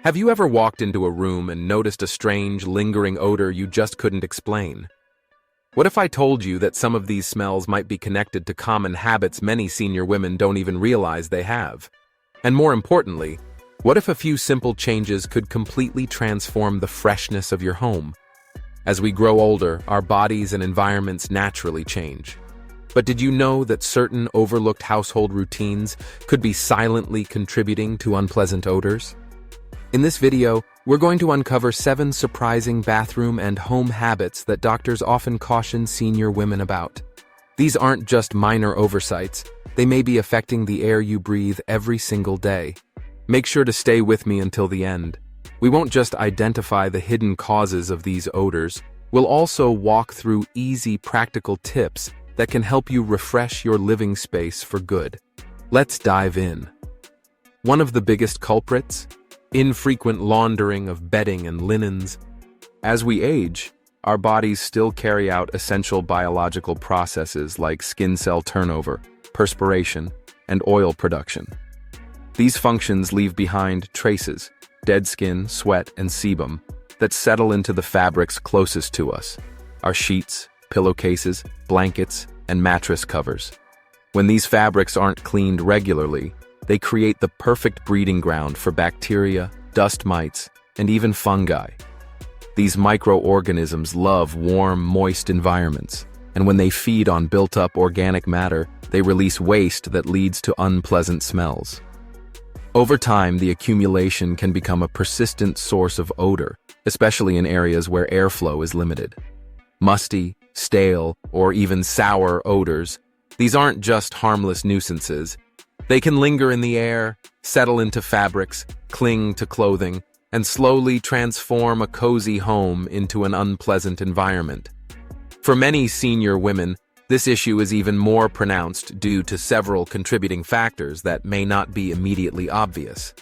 Have you ever walked into a room and noticed a strange, lingering odor you just couldn't explain? What if I told you that some of these smells might be connected to common habits many senior women don't even realize they have? And more importantly, what if a few simple changes could completely transform the freshness of your home? As we grow older, our bodies and environments naturally change. But did you know that certain overlooked household routines could be silently contributing to unpleasant odors? In this video, we're going to uncover 7 surprising bathroom and home habits that doctors often caution senior women about. These aren't just minor oversights, they may be affecting the air you breathe every single day. Make sure to stay with me until the end. We won't just identify the hidden causes of these odors, we'll also walk through easy, practical tips that can help you refresh your living space for good. Let's dive in. One of the biggest culprits? Infrequent laundering of bedding and linens. As we age, our bodies still carry out essential biological processes like skin cell turnover, perspiration, and oil production. These functions leave behind traces, dead skin, sweat, and sebum, that settle into the fabrics closest to us, our sheets, pillowcases, blankets, and mattress covers. When these fabrics aren't cleaned regularly, they create the perfect breeding ground for bacteria, dust mites, and even fungi. These microorganisms love warm, moist environments, and when they feed on built-up organic matter, they release waste that leads to unpleasant smells. Over time, the accumulation can become a persistent source of odor, especially in areas where airflow is limited. Musty, stale, or even sour odors, these aren't just harmless nuisances. They can linger in the air, settle into fabrics, cling to clothing, and slowly transform a cozy home into an unpleasant environment. For many senior women, this issue is even more pronounced due to several contributing factors that may not be immediately obvious.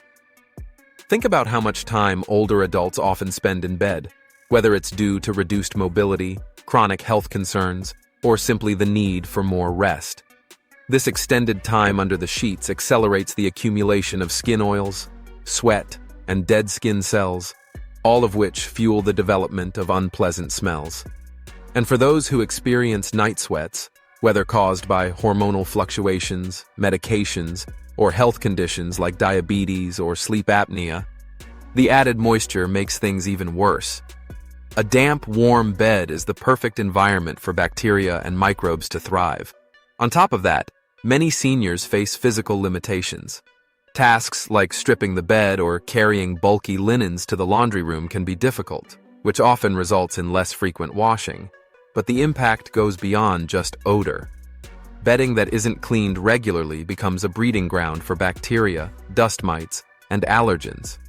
Think about how much time older adults often spend in bed, whether it's due to reduced mobility, chronic health concerns, or simply the need for more rest. This extended time under the sheets accelerates the accumulation of skin oils, sweat, and dead skin cells, all of which fuel the development of unpleasant smells. And for those who experience night sweats, whether caused by hormonal fluctuations, medications, or health conditions like diabetes or sleep apnea, the added moisture makes things even worse. A damp, warm bed is the perfect environment for bacteria and microbes to thrive. On top of that, many seniors face physical limitations. Tasks like stripping the bed or carrying bulky linens to the laundry room can be difficult, which often results in less frequent washing. But the impact goes beyond just odor. Bedding that isn't cleaned regularly becomes a breeding ground for bacteria, dust mites, and allergens.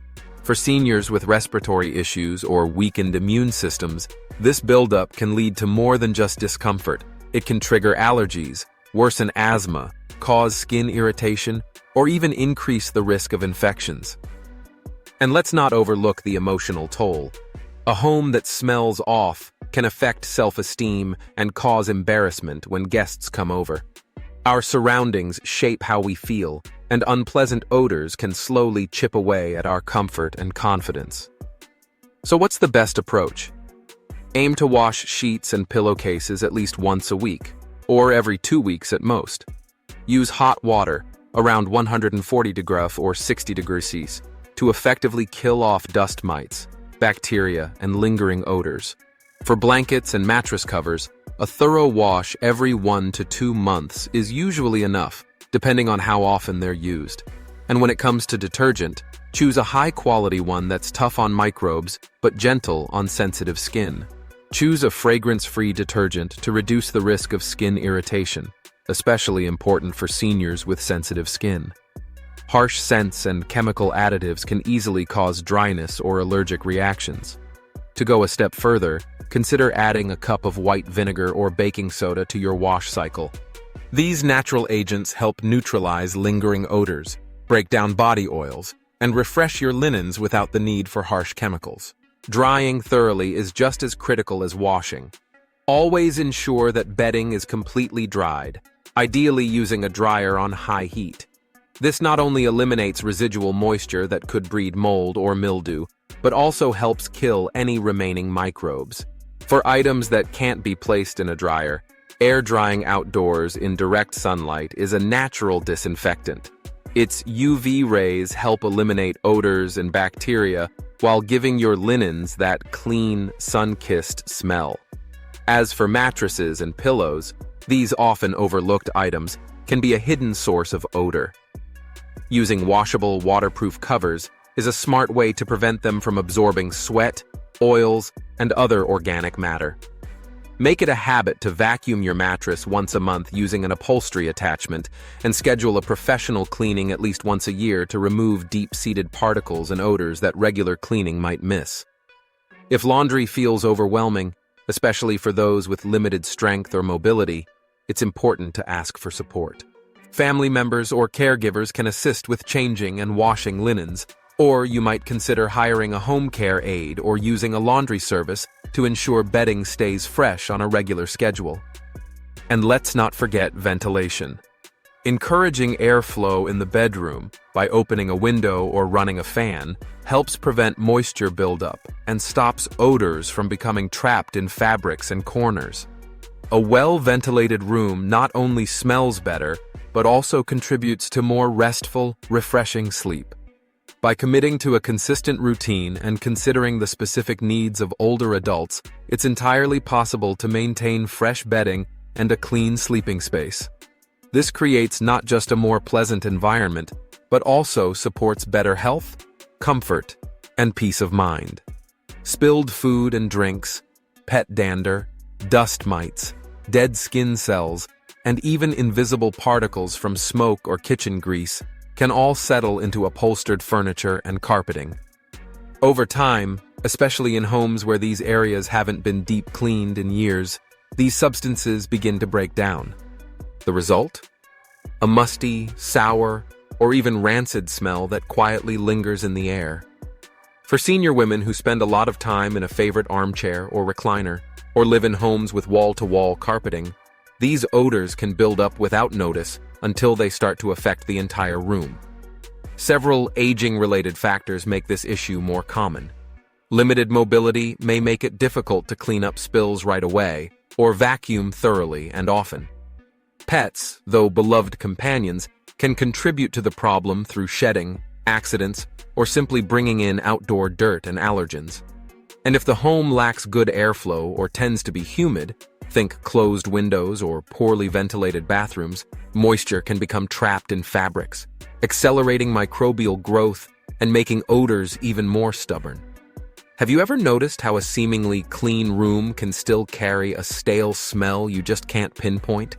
For seniors with respiratory issues or weakened immune systems, this buildup can lead to more than just discomfort. It can trigger allergies, worsen asthma, cause skin irritation, or even increase the risk of infections. And let's not overlook the emotional toll. A home that smells off can affect self-esteem and cause embarrassment when guests come over. Our surroundings shape how we feel, and unpleasant odors can slowly chip away at our comfort and confidence. So what's the best approach? Aim to wash sheets and pillowcases at least once a week, or every 2 weeks at most. Use hot water, around 140 degrees or 60 degrees Celsius, to effectively kill off dust mites, bacteria, and lingering odors. For blankets and mattress covers, a thorough wash every 1 to 2 months is usually enough, depending on how often they're used. And when it comes to detergent, choose a high-quality one that's tough on microbes but gentle on sensitive skin. Choose a fragrance-free detergent to reduce the risk of skin irritation, especially important for seniors with sensitive skin. Harsh scents and chemical additives can easily cause dryness or allergic reactions. To go a step further, consider adding a cup of white vinegar or baking soda to your wash cycle. These natural agents help neutralize lingering odors, break down body oils, and refresh your linens without the need for harsh chemicals. Drying thoroughly is just as critical as washing. Always ensure that bedding is completely dried, ideally using a dryer on high heat. This not only eliminates residual moisture that could breed mold or mildew, but also helps kill any remaining microbes. For items that can't be placed in a dryer, air drying outdoors in direct sunlight is a natural disinfectant. Its UV rays help eliminate odors and bacteria while giving your linens that clean, sun-kissed smell. As for mattresses and pillows, these often overlooked items can be a hidden source of odor. Using washable, waterproof covers is a smart way to prevent them from absorbing sweat, oils, and other organic matter. Make it a habit to vacuum your mattress once a month using an upholstery attachment and schedule a professional cleaning at least once a year to remove deep-seated particles and odors that regular cleaning might miss. If laundry feels overwhelming, especially for those with limited strength or mobility, it's important to ask for support. Family members or caregivers can assist with changing and washing linens, or you might consider hiring a home care aide or using a laundry service to ensure bedding stays fresh on a regular schedule. And let's not forget ventilation. Encouraging airflow in the bedroom by opening a window or running a fan helps prevent moisture buildup and stops odors from becoming trapped in fabrics and corners. A well-ventilated room not only smells better, but also contributes to more restful, refreshing sleep. By committing to a consistent routine and considering the specific needs of older adults, it's entirely possible to maintain fresh bedding and a clean sleeping space. This creates not just a more pleasant environment, but also supports better health, comfort, and peace of mind. Spilled food and drinks, pet dander, dust mites, dead skin cells, and even invisible particles from smoke or kitchen grease can all settle into upholstered furniture and carpeting. Over time, especially in homes where these areas haven't been deep cleaned in years, these substances begin to break down. The result? A musty, sour, or even rancid smell that quietly lingers in the air. For senior women who spend a lot of time in a favorite armchair or recliner, or live in homes with wall-to-wall carpeting, these odors can build up without notice until they start to affect the entire room. Several aging-related factors make this issue more common. Limited mobility may make it difficult to clean up spills right away or vacuum thoroughly and often. Pets, though beloved companions, can contribute to the problem through shedding, accidents, or simply bringing in outdoor dirt and allergens. And if the home lacks good airflow or tends to be humid, think closed windows or poorly ventilated bathrooms, moisture can become trapped in fabrics, accelerating microbial growth and making odors even more stubborn. Have you ever noticed how a seemingly clean room can still carry a stale smell you just can't pinpoint?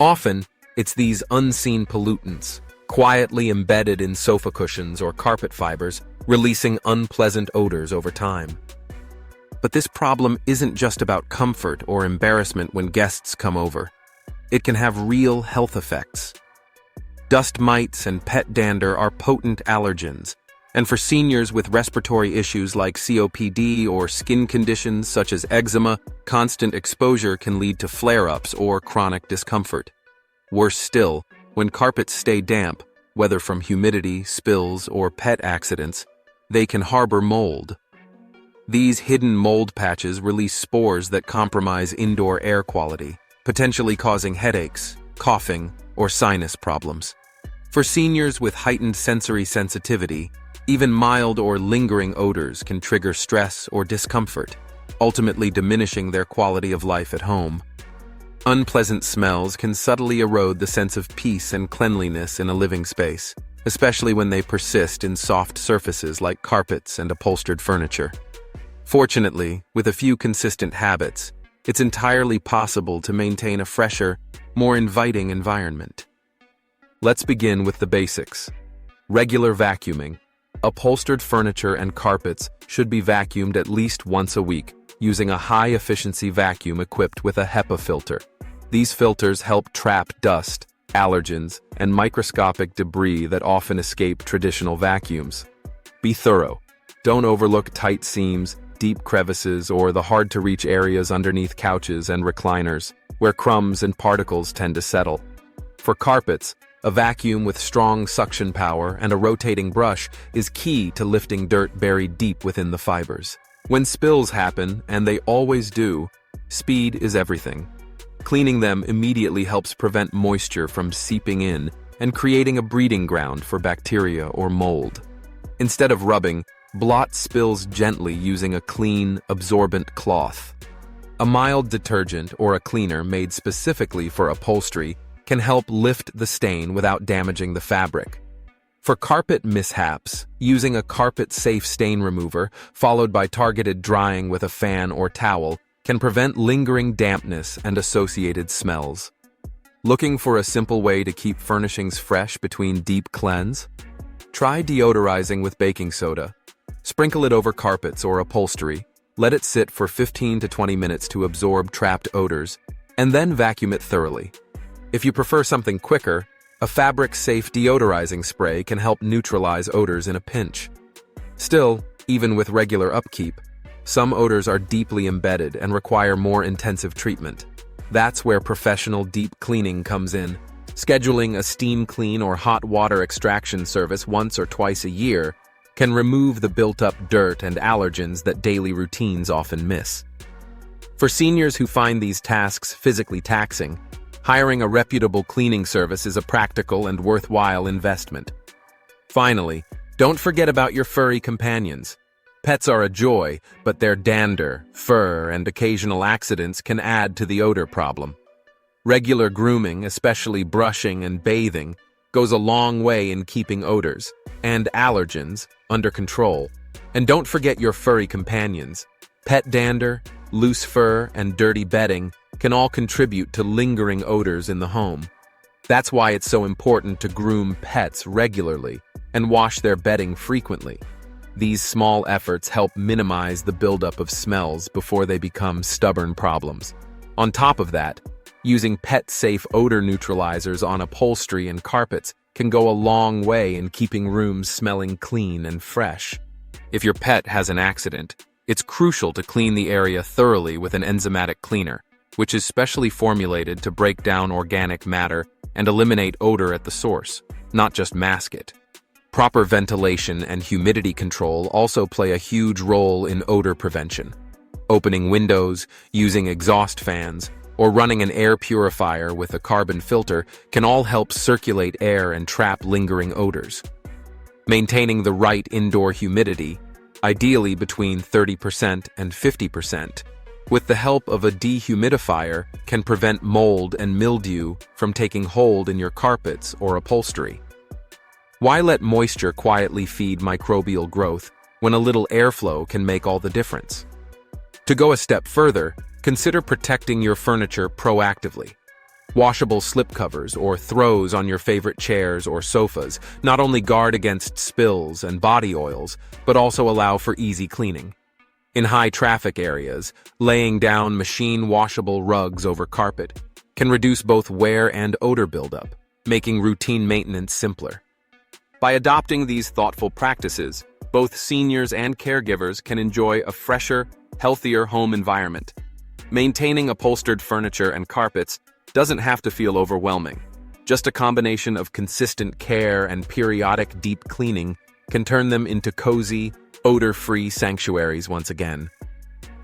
Often, it's these unseen pollutants, quietly embedded in sofa cushions or carpet fibers, releasing unpleasant odors over time. But this problem isn't just about comfort or embarrassment when guests come over. It can have real health effects. Dust mites and pet dander are potent allergens, and for seniors with respiratory issues like COPD or skin conditions such as eczema, constant exposure can lead to flare-ups or chronic discomfort. Worse still, when carpets stay damp, whether from humidity, spills, or pet accidents, they can harbor mold. These hidden mold patches release spores that compromise indoor air quality, potentially causing headaches, coughing, or sinus problems. For seniors with heightened sensory sensitivity, even mild or lingering odors can trigger stress or discomfort, ultimately diminishing their quality of life at home. Unpleasant smells can subtly erode the sense of peace and cleanliness in a living space, especially when they persist in soft surfaces like carpets and upholstered furniture. Fortunately, with a few consistent habits, it's entirely possible to maintain a fresher, more inviting environment. Let's begin with the basics. Regular vacuuming. Upholstered furniture and carpets should be vacuumed at least once a week, using a high-efficiency vacuum equipped with a HEPA filter. These filters help trap dust, allergens, and microscopic debris that often escape traditional vacuums. Be thorough. Don't overlook tight seams, deep crevices or the hard-to-reach areas underneath couches and recliners, where crumbs and particles tend to settle. For carpets, a vacuum with strong suction power and a rotating brush is key to lifting dirt buried deep within the fibers. When spills happen, and they always do, speed is everything. Cleaning them immediately helps prevent moisture from seeping in and creating a breeding ground for bacteria or mold. Instead of rubbing, blot spills gently using a clean, absorbent cloth. A mild detergent or a cleaner made specifically for upholstery can help lift the stain without damaging the fabric. For carpet mishaps, using a carpet-safe stain remover, followed by targeted drying with a fan or towel, can prevent lingering dampness and associated smells. Looking for a simple way to keep furnishings fresh between deep cleanse? Try deodorizing with baking soda. Sprinkle it over carpets or upholstery, let it sit for 15 to 20 minutes to absorb trapped odors, and then vacuum it thoroughly. If you prefer something quicker, a fabric-safe deodorizing spray can help neutralize odors in a pinch. Still, even with regular upkeep, some odors are deeply embedded and require more intensive treatment. That's where professional deep cleaning comes in. Scheduling a steam clean or hot water extraction service once or twice a year can remove the built-up dirt and allergens that daily routines often miss. For seniors who find these tasks physically taxing, hiring a reputable cleaning service is a practical and worthwhile investment. Finally, don't forget about your furry companions. Pets are a joy, but their dander, fur, and occasional accidents can add to the odor problem. Regular grooming, especially brushing and bathing, goes a long way in keeping odors and allergens under control. And don't forget your furry companions. Pet dander, loose fur, and dirty bedding can all contribute to lingering odors in the home. That's why it's so important to groom pets regularly and wash their bedding frequently. These small efforts help minimize the buildup of smells before they become stubborn problems. On top of that, using pet-safe odor neutralizers on upholstery and carpets can go a long way in keeping rooms smelling clean and fresh. If your pet has an accident, it's crucial to clean the area thoroughly with an enzymatic cleaner, which is specially formulated to break down organic matter and eliminate odor at the source, not just mask it. Proper ventilation and humidity control also play a huge role in odor prevention. Opening windows, using exhaust fans, or running an air purifier with a carbon filter can all help circulate air and trap lingering odors. Maintaining the right indoor humidity, ideally between 30% and 50%, with the help of a dehumidifier, can prevent mold and mildew from taking hold in your carpets or upholstery. Why let moisture quietly feed microbial growth when a little airflow can make all the difference? To go a step further, consider protecting your furniture proactively. Washable slipcovers or throws on your favorite chairs or sofas not only guard against spills and body oils, but also allow for easy cleaning. In high-traffic areas, laying down machine-washable rugs over carpet can reduce both wear and odor buildup, making routine maintenance simpler. By adopting these thoughtful practices, both seniors and caregivers can enjoy a fresher, healthier home environment. Maintaining upholstered furniture and carpets doesn't have to feel overwhelming. Just a combination of consistent care and periodic deep cleaning can turn them into cozy, odor-free sanctuaries once again.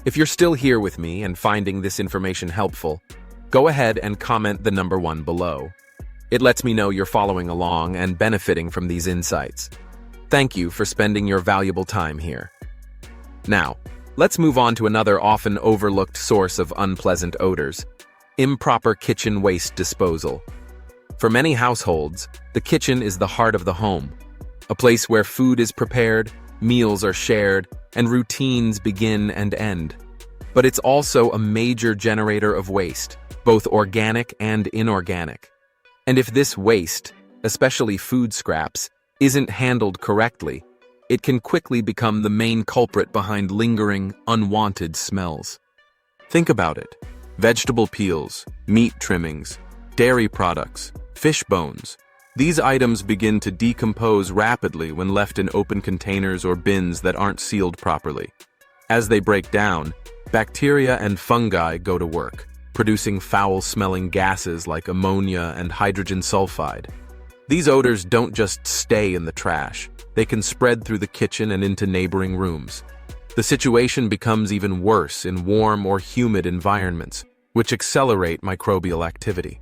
If you're still here with me and finding this information helpful, go ahead and comment the number 1 below. It lets me know you're following along and benefiting from these insights. Thank you for spending your valuable time here. Now, let's move on to another often overlooked source of unpleasant odors: improper kitchen waste disposal. For many households, the kitchen is the heart of the home, a place where food is prepared, meals are shared, and routines begin and end. But it's also a major generator of waste, both organic and inorganic. And if this waste, especially food scraps, isn't handled correctly, it can quickly become the main culprit behind lingering, unwanted smells. Think about it. Vegetable peels, meat trimmings, dairy products, fish bones. These items begin to decompose rapidly when left in open containers or bins that aren't sealed properly. As they break down, bacteria and fungi go to work, producing foul-smelling gases like ammonia and hydrogen sulfide. These odors don't just stay in the trash, they can spread through the kitchen and into neighboring rooms. The situation becomes even worse in warm or humid environments, which accelerate microbial activity.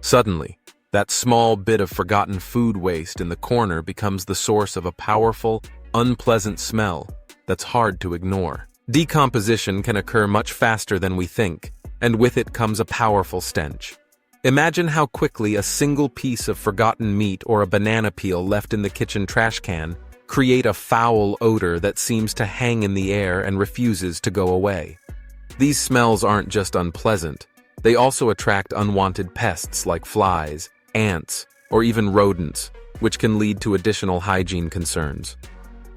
Suddenly, that small bit of forgotten food waste in the corner becomes the source of a powerful, unpleasant smell that's hard to ignore. Decomposition can occur much faster than we think, and with it comes a powerful stench. Imagine how quickly a single piece of forgotten meat or a banana peel left in the kitchen trash can create a foul odor that seems to hang in the air and refuses to go away. These smells aren't just unpleasant, they also attract unwanted pests like flies, ants, or even rodents, which can lead to additional hygiene concerns.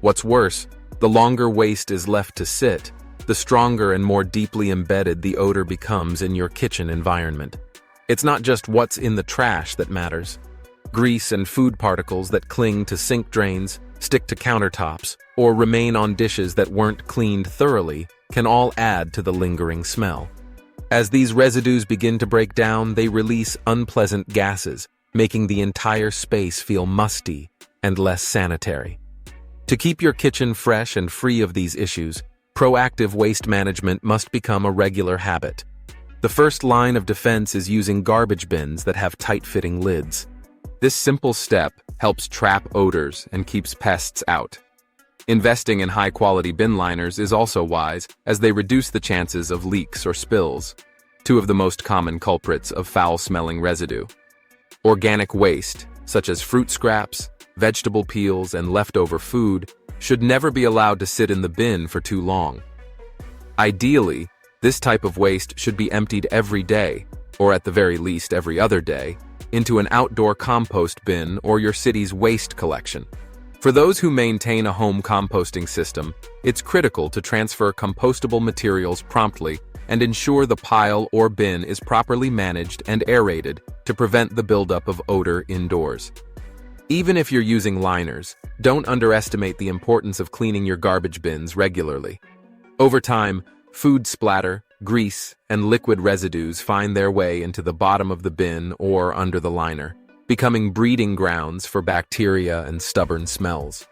What's worse, the longer waste is left to sit, the stronger and more deeply embedded the odor becomes in your kitchen environment. It's not just what's in the trash that matters. Grease and food particles that cling to sink drains, stick to countertops, or remain on dishes that weren't cleaned thoroughly can all add to the lingering smell. As these residues begin to break down, they release unpleasant gases, making the entire space feel musty and less sanitary. To keep your kitchen fresh and free of these issues, proactive waste management must become a regular habit. The first line of defense is using garbage bins that have tight-fitting lids. This simple step helps trap odors and keeps pests out. Investing in high-quality bin liners is also wise, as they reduce the chances of leaks or spills, two of the most common culprits of foul-smelling residue. Organic waste, such as fruit scraps, vegetable peels, and leftover food, should never be allowed to sit in the bin for too long. Ideally, this type of waste should be emptied every day, or at the very least every other day, into an outdoor compost bin or your city's waste collection. For those who maintain a home composting system, it's critical to transfer compostable materials promptly and ensure the pile or bin is properly managed and aerated to prevent the buildup of odor indoors. Even if you're using liners, don't underestimate the importance of cleaning your garbage bins regularly. Over time, food splatter, grease, and liquid residues find their way into the bottom of the bin or under the liner, becoming breeding grounds for bacteria and stubborn smells.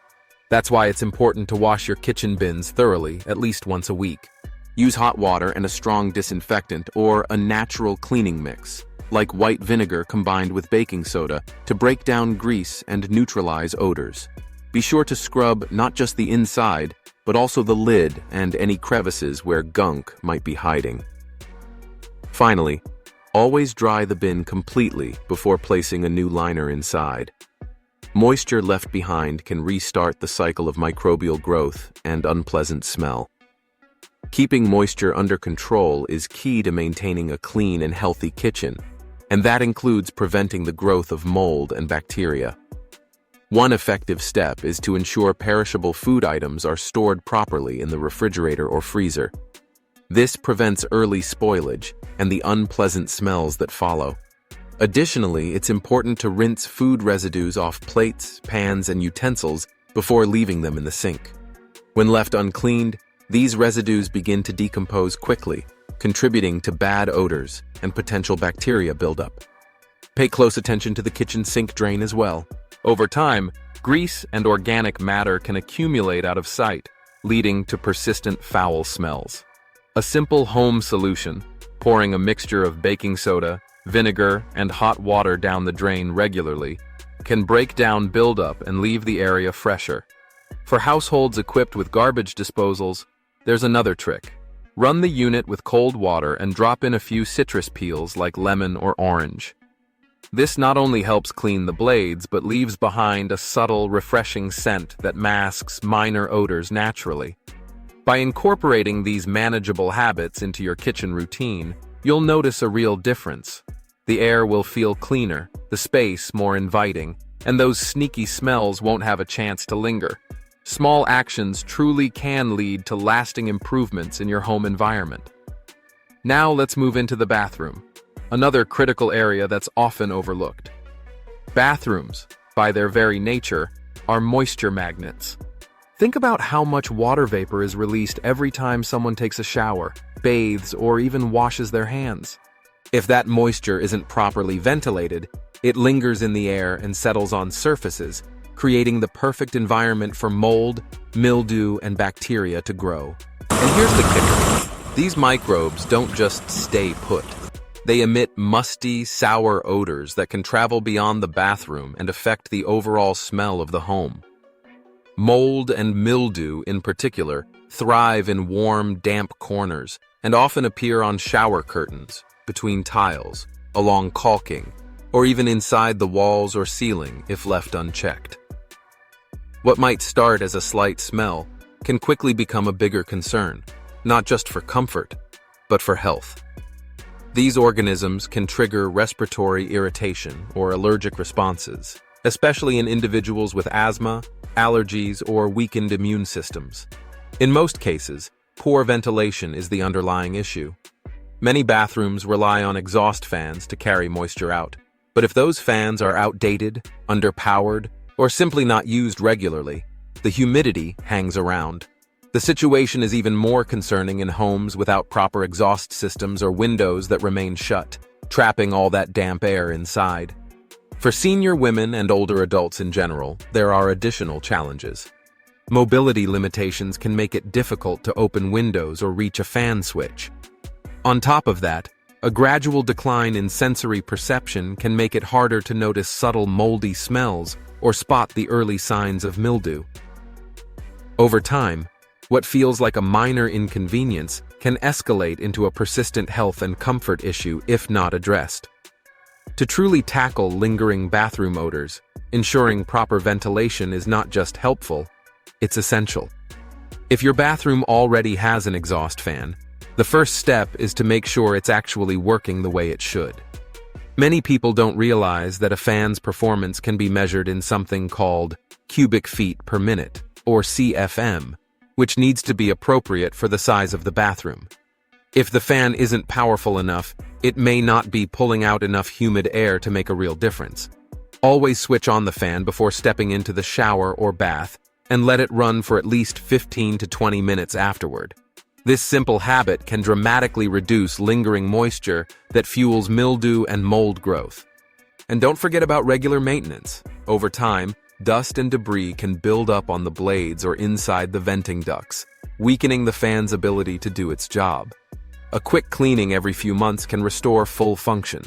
That's why it's important to wash your kitchen bins thoroughly at least once a week. Use hot water and a strong disinfectant or a natural cleaning mix, like white vinegar combined with baking soda, to break down grease and neutralize odors. Be sure to scrub not just the inside, but also the lid and any crevices where gunk might be hiding. Finally, always dry the bin completely before placing a new liner inside. Moisture left behind can restart the cycle of microbial growth and unpleasant smell. Keeping moisture under control is key to maintaining a clean and healthy kitchen, and that includes preventing the growth of mold and bacteria. One effective step is to ensure perishable food items are stored properly in the refrigerator or freezer. This prevents early spoilage and the unpleasant smells that follow. Additionally, it's important to rinse food residues off plates, pans, and utensils before leaving them in the sink. When left uncleaned, these residues begin to decompose quickly, contributing to bad odors and potential bacteria buildup. Pay close attention to the kitchen sink drain as well. Over time, grease and organic matter can accumulate out of sight, leading to persistent foul smells. A simple home solution, pouring a mixture of baking soda, vinegar, and hot water down the drain regularly, can break down buildup and leave the area fresher. For households equipped with garbage disposals, there's another trick. Run the unit with cold water and drop in a few citrus peels like lemon or orange. This not only helps clean the blades, but leaves behind a subtle, refreshing scent that masks minor odors naturally. By incorporating these manageable habits into your kitchen routine, you'll notice a real difference. The air will feel cleaner, the space more inviting, and those sneaky smells won't have a chance to linger. Small actions truly can lead to lasting improvements in your home environment. Now let's move into the bathroom, another critical area that's often overlooked. Bathrooms, by their very nature, are moisture magnets. Think about how much water vapor is released every time someone takes a shower, bathes, or even washes their hands. If that moisture isn't properly ventilated, it lingers in the air and settles on surfaces, creating the perfect environment for mold, mildew, and bacteria to grow. And here's the kicker. These microbes don't just stay put. They emit musty, sour odors that can travel beyond the bathroom and affect the overall smell of the home. Mold and mildew, in particular, thrive in warm, damp corners and often appear on shower curtains, between tiles, along caulking, or even inside the walls or ceiling if left unchecked. What might start as a slight smell can quickly become a bigger concern, not just for comfort, but for health. These organisms can trigger respiratory irritation or allergic responses, especially in individuals with asthma, allergies, or weakened immune systems. In most cases, poor ventilation is the underlying issue. Many bathrooms rely on exhaust fans to carry moisture out, but if those fans are outdated, underpowered, or simply not used regularly, the humidity hangs around. The situation is even more concerning in homes without proper exhaust systems or windows that remain shut, trapping all that damp air inside. For senior women and older adults in general, there are additional challenges. Mobility limitations can make it difficult to open windows or reach a fan switch. On top of that, a gradual decline in sensory perception can make it harder to notice subtle moldy smells or spot the early signs of mildew. Over time, what feels like a minor inconvenience can escalate into a persistent health and comfort issue if not addressed. To truly tackle lingering bathroom odors, ensuring proper ventilation is not just helpful, it's essential. If your bathroom already has an exhaust fan, the first step is to make sure it's actually working the way it should. Many people don't realize that a fan's performance can be measured in something called cubic feet per minute, or CFM, which needs to be appropriate for the size of the bathroom. If the fan isn't powerful enough, it may not be pulling out enough humid air to make a real difference. Always switch on the fan before stepping into the shower or bath, and let it run for at least 15 to 20 minutes afterward. This simple habit can dramatically reduce lingering moisture that fuels mildew and mold growth. And don't forget about regular maintenance. Over time, dust and debris can build up on the blades or inside the venting ducts, weakening the fan's ability to do its job. A quick cleaning every few months can restore full function.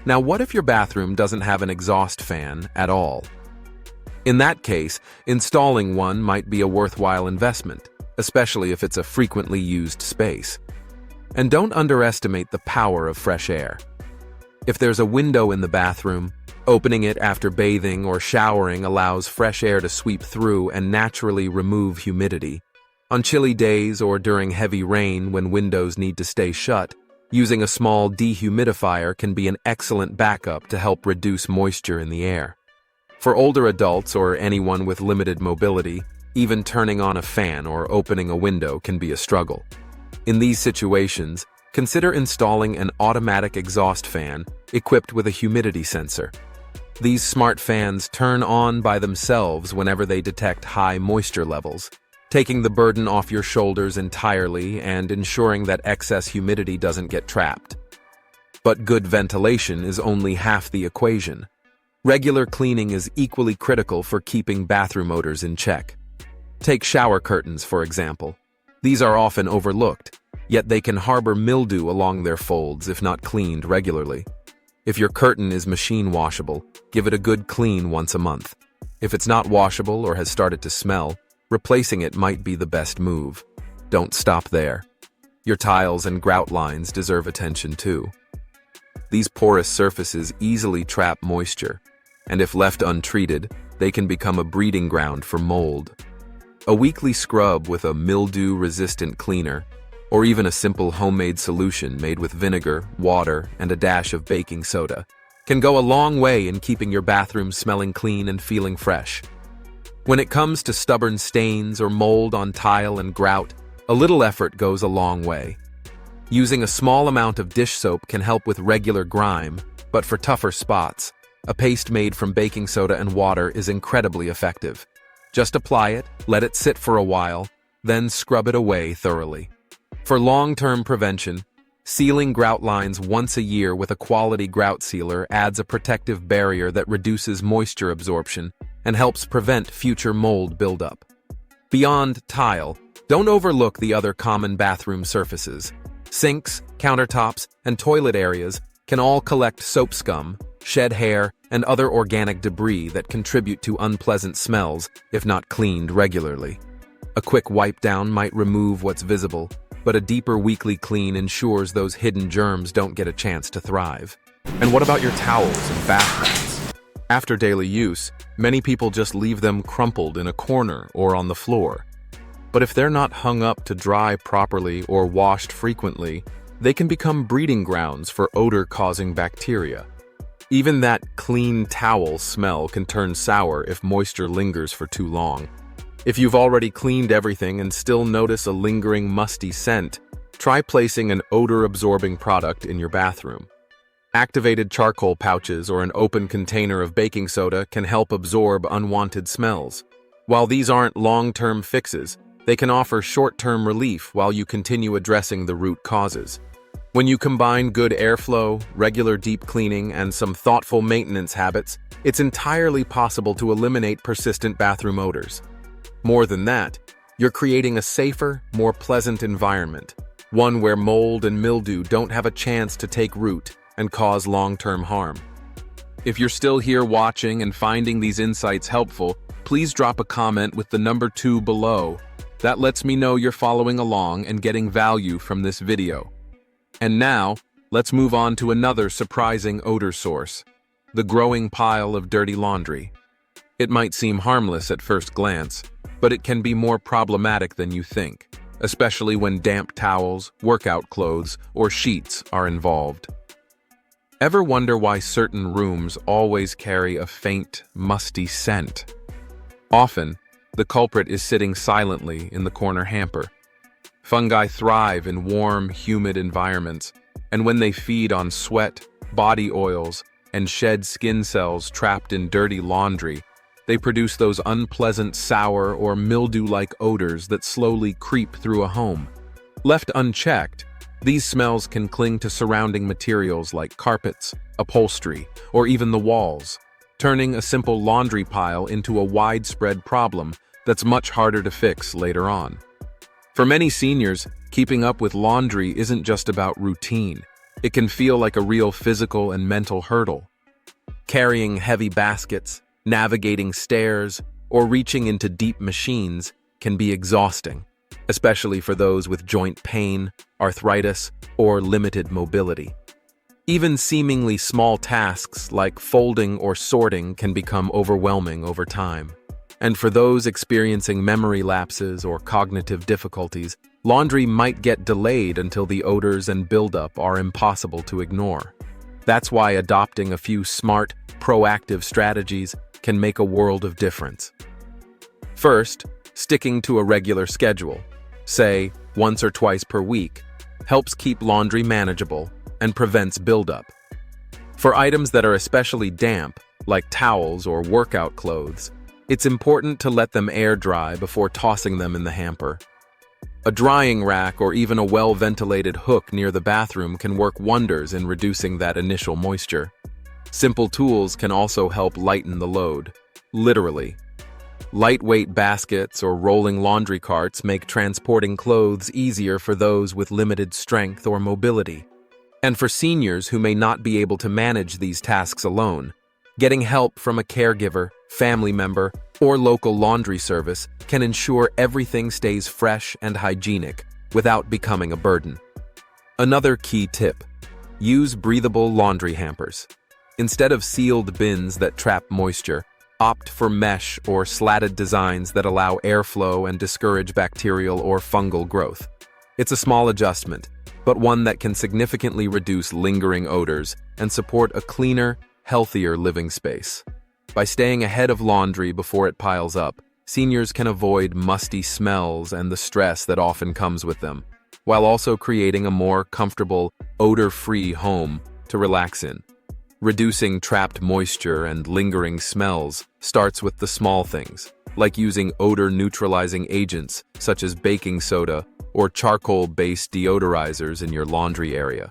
Now, what if your bathroom doesn't have an exhaust fan at all? In that case, installing one might be a worthwhile investment, especially if it's a frequently used space. And don't underestimate the power of fresh air. If there's a window in the bathroom, opening it after bathing or showering allows fresh air to sweep through and naturally remove humidity. On chilly days or during heavy rain when windows need to stay shut, using a small dehumidifier can be an excellent backup to help reduce moisture in the air. For older adults or anyone with limited mobility, even turning on a fan or opening a window can be a struggle. In these situations, consider installing an automatic exhaust fan equipped with a humidity sensor. These smart fans turn on by themselves whenever they detect high moisture levels, taking the burden off your shoulders entirely and ensuring that excess humidity doesn't get trapped. But good ventilation is only half the equation. Regular cleaning is equally critical for keeping bathroom odors in check. Take shower curtains, for example. These are often overlooked, yet they can harbor mildew along their folds if not cleaned regularly. If your curtain is machine washable, give it a good clean once a month. If it's not washable or has started to smell, replacing it might be the best move. Don't stop there. Your tiles and grout lines deserve attention too. These porous surfaces easily trap moisture, and if left untreated, they can become a breeding ground for mold. A weekly scrub with a mildew-resistant cleaner, or even a simple homemade solution made with vinegar, water, and a dash of baking soda, can go a long way in keeping your bathroom smelling clean and feeling fresh. When it comes to stubborn stains or mold on tile and grout, a little effort goes a long way. Using a small amount of dish soap can help with regular grime, but for tougher spots, a paste made from baking soda and water is incredibly effective. Just apply it, let it sit for a while, then scrub it away thoroughly. For long-term prevention, sealing grout lines once a year with a quality grout sealer adds a protective barrier that reduces moisture absorption and helps prevent future mold buildup. Beyond tile, don't overlook the other common bathroom surfaces. Sinks, countertops, and toilet areas can all collect soap scum, shed hair, and other organic debris that contribute to unpleasant smells if not cleaned regularly. A quick wipe down might remove what's visible, but a deeper weekly clean ensures those hidden germs don't get a chance to thrive. And what about your towels and bath mats? After daily use, many people just leave them crumpled in a corner or on the floor. But if they're not hung up to dry properly or washed frequently, they can become breeding grounds for odor-causing bacteria. Even that clean towel smell can turn sour if moisture lingers for too long. If you've already cleaned everything and still notice a lingering musty scent, try placing an odor-absorbing product in your bathroom. Activated charcoal pouches or an open container of baking soda can help absorb unwanted smells. While these aren't long-term fixes, they can offer short-term relief while you continue addressing the root causes. When you combine good airflow, regular deep cleaning, and some thoughtful maintenance habits, it's entirely possible to eliminate persistent bathroom odors. More than that, you're creating a safer, more pleasant environment, one where mold and mildew don't have a chance to take root and cause long-term harm. If you're still here watching and finding these insights helpful, please drop a comment with the number 2 below. That lets me know you're following along and getting value from this video. And now, let's move on to another surprising odor source, the growing pile of dirty laundry. It might seem harmless at first glance, but it can be more problematic than you think, especially when damp towels, workout clothes, or sheets are involved. Ever wonder why certain rooms always carry a faint, musty scent? Often, the culprit is sitting silently in the corner hamper. Fungi thrive in warm, humid environments, and when they feed on sweat, body oils, and shed skin cells trapped in dirty laundry, they produce those unpleasant sour or mildew-like odors that slowly creep through a home. Left unchecked, these smells can cling to surrounding materials like carpets, upholstery, or even the walls, turning a simple laundry pile into a widespread problem that's much harder to fix later on. For many seniors, keeping up with laundry isn't just about routine. It can feel like a real physical and mental hurdle. Carrying heavy baskets, navigating stairs, or reaching into deep machines can be exhausting, especially for those with joint pain, arthritis, or limited mobility. Even seemingly small tasks like folding or sorting can become overwhelming over time. And for those experiencing memory lapses or cognitive difficulties, laundry might get delayed until the odors and buildup are impossible to ignore. That's why adopting a few smart, proactive strategies can make a world of difference. First, sticking to a regular schedule, say once or twice per week, helps keep laundry manageable and prevents buildup. For items that are especially damp, like towels or workout clothes, it's important to let them air dry before tossing them in the hamper. A drying rack or even a well-ventilated hook near the bathroom can work wonders in reducing that initial moisture. Simple tools can also help lighten the load, literally. Lightweight baskets or rolling laundry carts make transporting clothes easier for those with limited strength or mobility. And for seniors who may not be able to manage these tasks alone, getting help from a caregiver, family member, or local laundry service can ensure everything stays fresh and hygienic without becoming a burden. Another key tip: use breathable laundry hampers. Instead of sealed bins that trap moisture, opt for mesh or slatted designs that allow airflow and discourage bacterial or fungal growth. It's a small adjustment, but one that can significantly reduce lingering odors and support a cleaner, healthier living space. By staying ahead of laundry before it piles up, seniors can avoid musty smells and the stress that often comes with them, while also creating a more comfortable, odor-free home to relax in. Reducing trapped moisture and lingering smells starts with the small things, like using odor-neutralizing agents such as baking soda or charcoal-based deodorizers in your laundry area.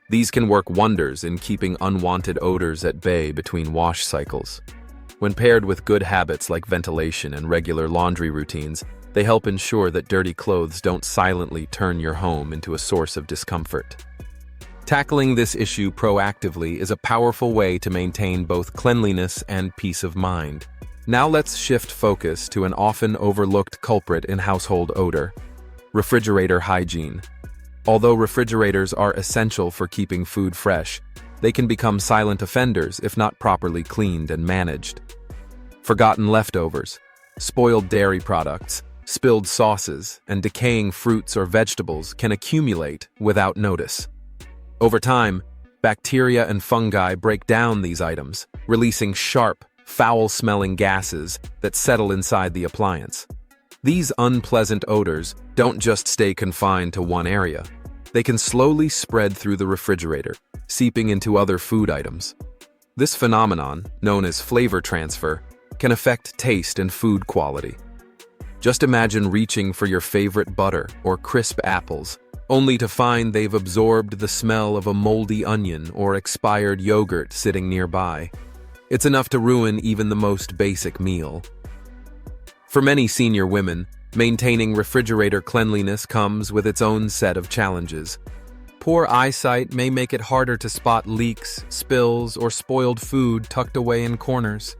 These can work wonders in keeping unwanted odors at bay between wash cycles. When paired with good habits like ventilation and regular laundry routines, they help ensure that dirty clothes don't silently turn your home into a source of discomfort. Tackling this issue proactively is a powerful way to maintain both cleanliness and peace of mind. Now let's shift focus to an often overlooked culprit in household odor: refrigerator hygiene. Although refrigerators are essential for keeping food fresh, they can become silent offenders if not properly cleaned and managed. Forgotten leftovers, spoiled dairy products, spilled sauces, and decaying fruits or vegetables can accumulate without notice. Over time, bacteria and fungi break down these items, releasing sharp, foul-smelling gases that settle inside the appliance. These unpleasant odors don't just stay confined to one area. They can slowly spread through the refrigerator, seeping into other food items. This phenomenon, known as flavor transfer, can affect taste and food quality. Just imagine reaching for your favorite butter or crisp apples, only to find they've absorbed the smell of a moldy onion or expired yogurt sitting nearby. It's enough to ruin even the most basic meal. For many senior women, maintaining refrigerator cleanliness comes with its own set of challenges. Poor eyesight may make it harder to spot leaks, spills, or spoiled food tucked away in corners.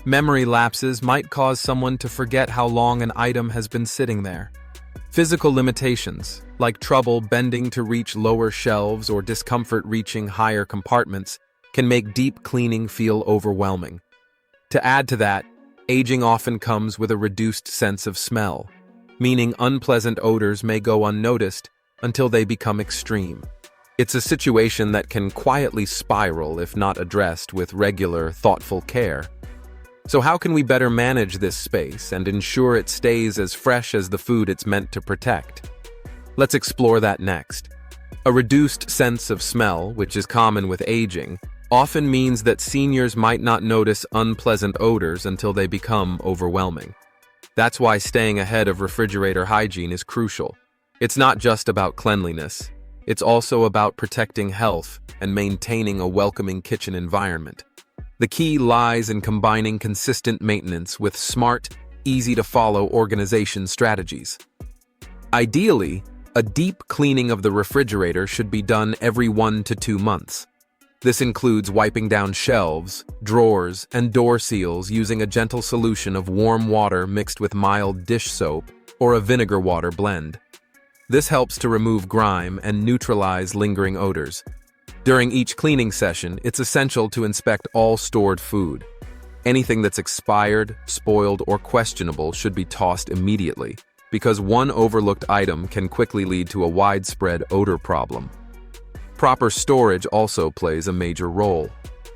Memory lapses might cause someone to forget how long an item has been sitting there. Physical limitations, like trouble bending to reach lower shelves or discomfort reaching higher compartments, can make deep cleaning feel overwhelming. To add to that, aging often comes with a reduced sense of smell, meaning unpleasant odors may go unnoticed until they become extreme. It's a situation that can quietly spiral if not addressed with regular, thoughtful care. So how can we better manage this space and ensure it stays as fresh as the food it's meant to protect? Let's explore that next. A reduced sense of smell, which is common with aging, often means that seniors might not notice unpleasant odors until they become overwhelming. That's why staying ahead of refrigerator hygiene is crucial. It's not just about cleanliness. It's also about protecting health and maintaining a welcoming kitchen environment. The key lies in combining consistent maintenance with smart, easy-to-follow organization strategies. Ideally, a deep cleaning of the refrigerator should be done every 1 to 2 months. This includes wiping down shelves, drawers, and door seals using a gentle solution of warm water mixed with mild dish soap or a vinegar water blend. This helps to remove grime and neutralize lingering odors. During each cleaning session, it's essential to inspect all stored food. Anything that's expired, spoiled, or questionable should be tossed immediately, because one overlooked item can quickly lead to a widespread odor problem. Proper storage also plays a major role.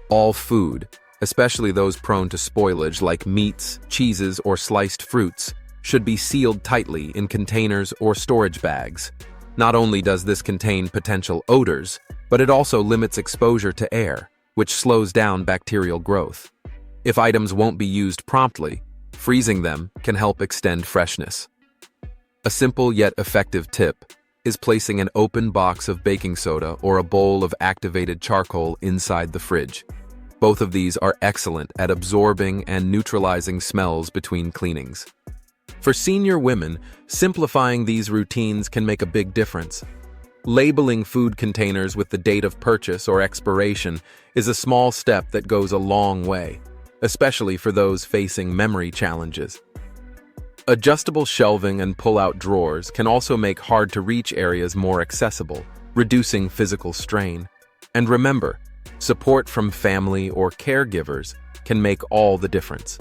All food, especially those prone to spoilage like meats, cheeses, or sliced fruits, should be sealed tightly in containers or storage bags. Not only does this contain potential odors, but it also limits exposure to air, which slows down bacterial growth. If items won't be used promptly, freezing them can help extend freshness. A simple yet effective tip is placing an open box of baking soda or a bowl of activated charcoal inside the fridge. Both of these are excellent at absorbing and neutralizing smells between cleanings. For senior women, simplifying these routines can make a big difference. Labeling food containers with the date of purchase or expiration is a small step that goes a long way, especially for those facing memory challenges. Adjustable shelving and pull-out drawers can also make hard-to-reach areas more accessible, reducing physical strain. And remember, support from family or caregivers can make all the difference.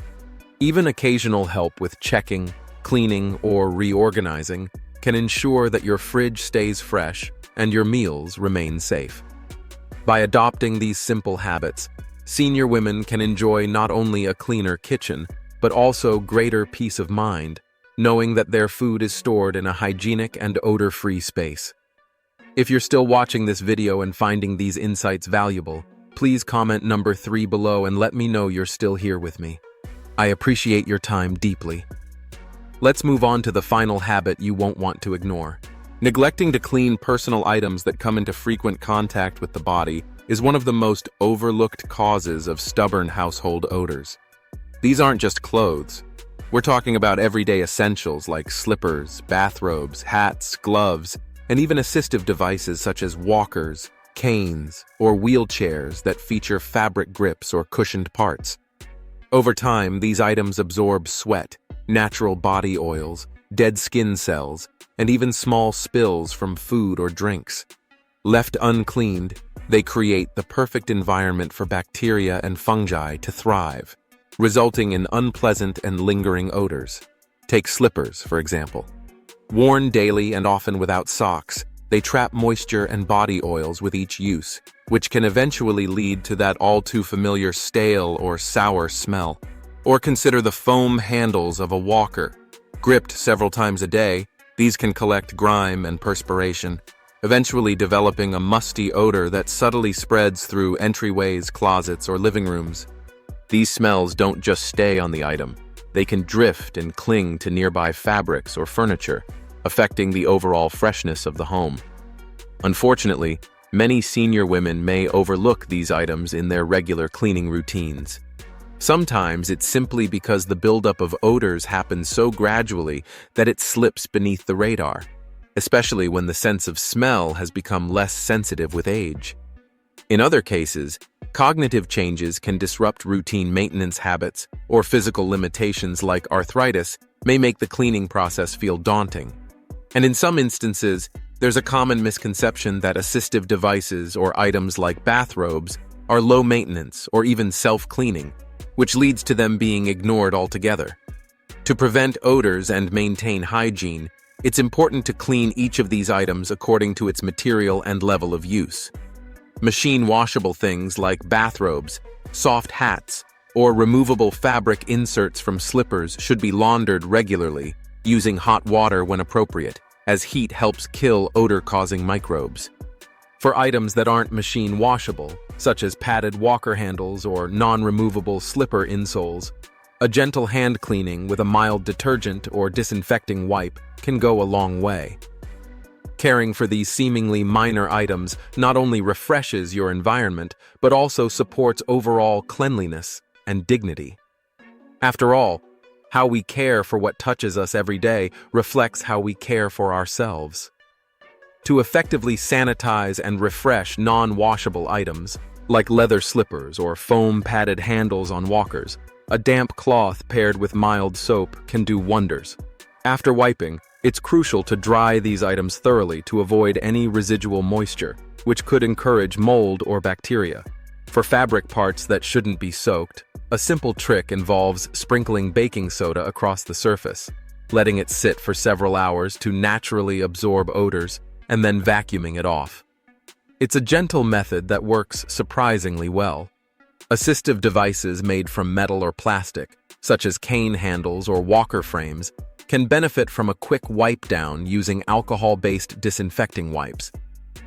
Even occasional help with checking, cleaning, or reorganizing can ensure that your fridge stays fresh and your meals remain safe. By adopting these simple habits, senior women can enjoy not only a cleaner kitchen, but also greater peace of mind, knowing that their food is stored in a hygienic and odor-free space. If you're still watching this video and finding these insights valuable, please comment number 3 below and let me know you're still here with me. I appreciate your time deeply. Let's move on to the final habit you won't want to ignore. Neglecting to clean personal items that come into frequent contact with the body is one of the most overlooked causes of stubborn household odors. These aren't just clothes. We're talking about everyday essentials like slippers, bathrobes, hats, gloves, and even assistive devices such as walkers, canes, or wheelchairs that feature fabric grips or cushioned parts. Over time, these items absorb sweat, natural body oils, dead skin cells, and even small spills from food or drinks. Left uncleaned, they create the perfect environment for bacteria and fungi to thrive, resulting in unpleasant and lingering odors. Take slippers, for example. Worn daily and often without socks, they trap moisture and body oils with each use, which can eventually lead to that all-too-familiar stale or sour smell. Or consider the foam handles of a walker. Gripped several times a day, these can collect grime and perspiration, eventually developing a musty odor that subtly spreads through entryways, closets, or living rooms. These smells don't just stay on the item. They can drift and cling to nearby fabrics or furniture, affecting the overall freshness of the home. Unfortunately, many senior women may overlook these items in their regular cleaning routines. Sometimes it's simply because the buildup of odors happens so gradually that it slips beneath the radar, especially when the sense of smell has become less sensitive with age. In other cases, cognitive changes can disrupt routine maintenance habits, or physical limitations like arthritis may make the cleaning process feel daunting. And in some instances, there's a common misconception that assistive devices or items like bathrobes are low maintenance or even self-cleaning, which leads to them being ignored altogether. To prevent odors and maintain hygiene, it's important to clean each of these items according to its material and level of use. Machine-washable things like bathrobes, soft hats, or removable fabric inserts from slippers should be laundered regularly, using hot water when appropriate, as heat helps kill odor-causing microbes. For items that aren't machine-washable, such as padded walker handles or non-removable slipper insoles, a gentle hand cleaning with a mild detergent or disinfecting wipe can go a long way. Caring for these seemingly minor items not only refreshes your environment, but also supports overall cleanliness and dignity. After all, how we care for what touches us every day reflects how we care for ourselves. To effectively sanitize and refresh non-washable items, like leather slippers or foam-padded handles on walkers, a damp cloth paired with mild soap can do wonders. After wiping, it's crucial to dry these items thoroughly to avoid any residual moisture, which could encourage mold or bacteria. For fabric parts that shouldn't be soaked, a simple trick involves sprinkling baking soda across the surface, letting it sit for several hours to naturally absorb odors, and then vacuuming it off. It's a gentle method that works surprisingly well. Assistive devices made from metal or plastic, such as cane handles or walker frames, can benefit from a quick wipe down using alcohol-based disinfecting wipes.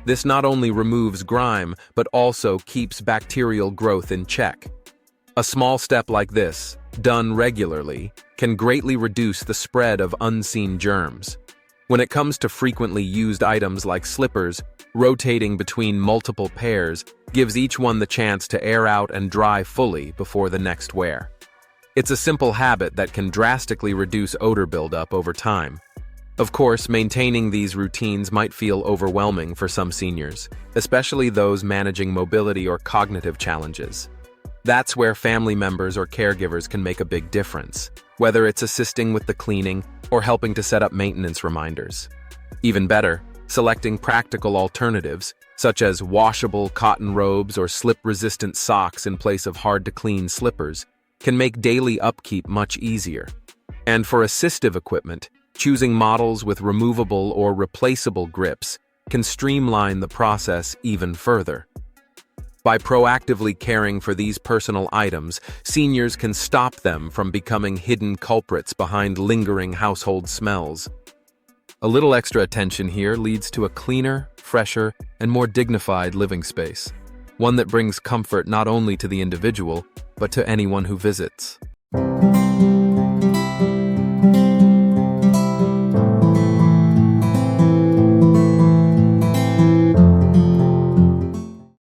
This not only removes grime, but also keeps bacterial growth in check. A small step like this, done regularly, can greatly reduce the spread of unseen germs. When it comes to frequently used items like slippers, rotating between multiple pairs gives each one the chance to air out and dry fully before the next wear. It's a simple habit that can drastically reduce odor buildup over time. Of course, maintaining these routines might feel overwhelming for some seniors, especially those managing mobility or cognitive challenges. That's where family members or caregivers can make a big difference, whether it's assisting with the cleaning or helping to set up maintenance reminders. Even better, selecting practical alternatives, such as washable cotton robes or slip-resistant socks in place of hard-to-clean slippers, can make daily upkeep much easier. And for assistive equipment, choosing models with removable or replaceable grips can streamline the process even further. By proactively caring for these personal items, seniors can stop them from becoming hidden culprits behind lingering household smells. A little extra attention here leads to a cleaner, fresher, and more dignified living space, one that brings comfort not only to the individual, but to anyone who visits.